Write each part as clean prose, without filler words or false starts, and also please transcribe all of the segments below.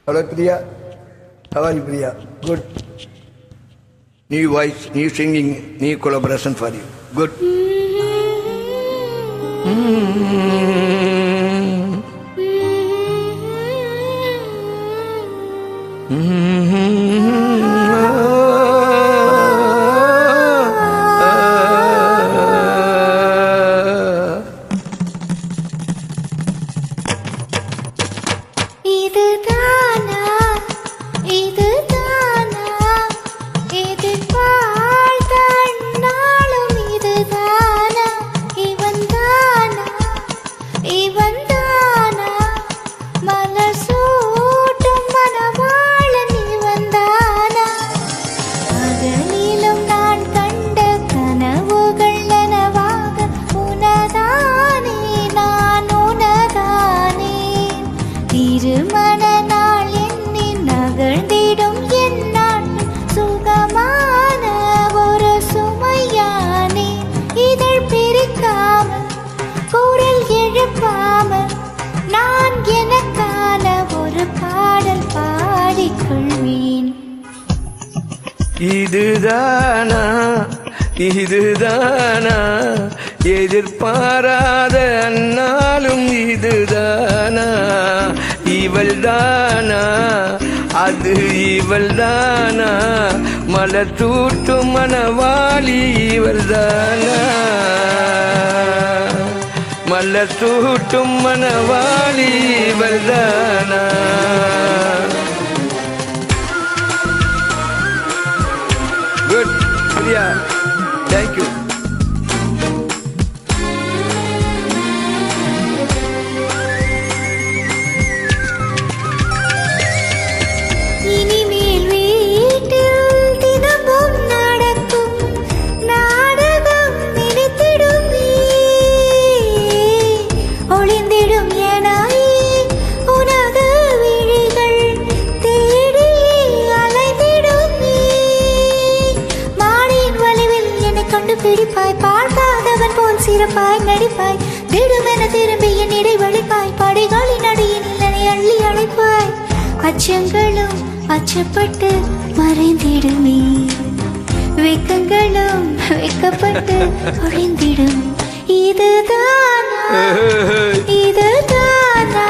Hello, Priya. How are you, Priya? Good. New voice, new singing, new collaboration for you. Good. இதுதானா இதுதானா எதிர்பாராத அந்நாளும் இதுதானா இவள்தானா அது இவள்தானா மலர் தூட்டும் மணவாளி இவள்தானா மலர் தூட்டும் மணவாளி இவள்தானா Good, Priya. Thank you. இனிமேல் வீட்டில் தினமும் நடக்கும் நாடகம் நினைத்திடும் நீ ஒளிந்திடும் என உனது விழிகள் தேடி அலைந்திடும் நீ கண்டு பிடிப்பாய் பார்க்காதவன் போல் சிறப்பாய் நடிப்பாய் திடுமென திரும்பி என் இடை வழிப்பாய் படைகளின் அடியில் என்னை அள்ளி அழைப்பாய் அச்சங்களும் அச்சப்பட்டு மறைந்திடுமே வெக்கங்களும் வெக்கப்பட்டு ஒழிந்திடும் இதுதானா இதுதானா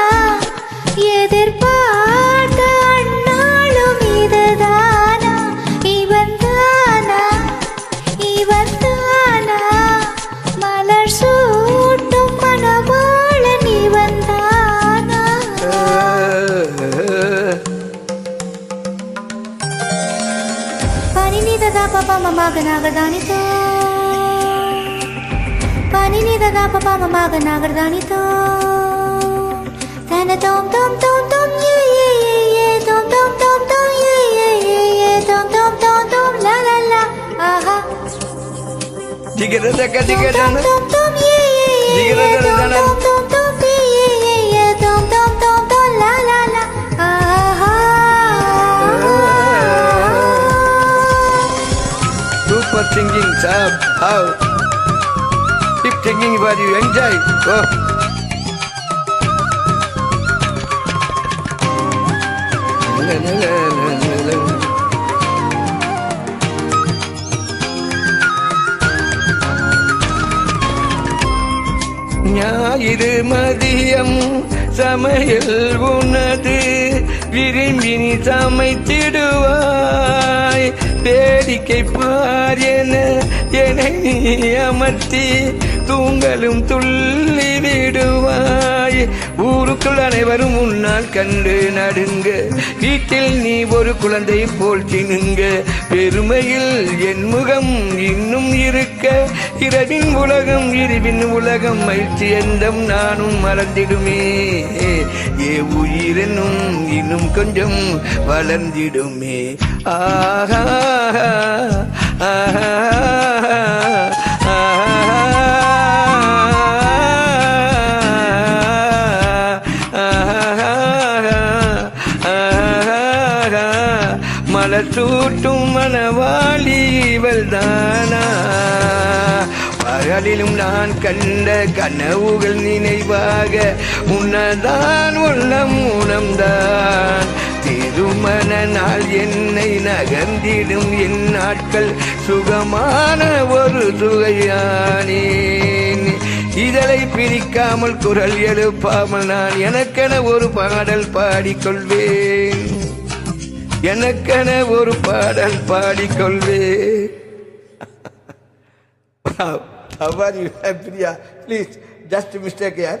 எதிர்பார்த்த அந்நாளும் இதுதானா இவன்தானா இவன்தானா மலர் சூட்டும் மணவாளன் இவன்தானா பனிநிததா பாப்பா மமாக நாகதானிதோ பனிநிததா பாப்பா மமாக நாகதானிதோ தன தோம் தோம் தோம் தோம் ஏ ஏ ஏ தோம் தோம் தோம் தோம் ஏ ஏ ஏ தோம் தோம் தோம் தோம் லா லா லா ஆஹா Digerada digerada tom tom ye ye tom tom tom ye ye ye tom tom tom tom la la la aha Super singing sab how keep singing while you enjoy oh la la la la la ஞாயிறு மதியம் சமையல் உனது விரும்பினி சமைத்திடுவாய் வேடிக்கை பார் என நீ அமர்த்தி தூங்கலும் துள்ளி விடுவாய் ஊருக்குள் அனைவரும் உன்னால் கண்டு நடுங்க வீட்டில் நீ ஒரு குழந்தை போல் தினுங்க பெருமையில் என் முகம் இன்னும் இருக்க இரவின் உலகம் இருவின் உலகம் மகிழ்ச்சி எந்தம் நானும் மறந்திடுமே ஏ உயிரெனும் இன்னும் கொஞ்சம் வளர்ந்திடுமே ஆஹா ஆஹா மலர் சூட்டும் மணவாளி இவள்தானா பகலிலும் நான் கண்ட கனவுகள் நினைவாக உன்னதான் உள்ளம் உணம்தான் என்னை நகர்ந்திடும் என் நாட்கள் சுகமான ஒரு சுகையானேன். இதழை பிரிக்காமல் குரல் எழுப்பாமல் நான் எனக்கென ஒரு பாடல் பாடிக்கொள்வேன். எனக்கென ஒரு பாடல் பாடிக்கொள்வேன். How are you, Priya? Please, just a mistake here.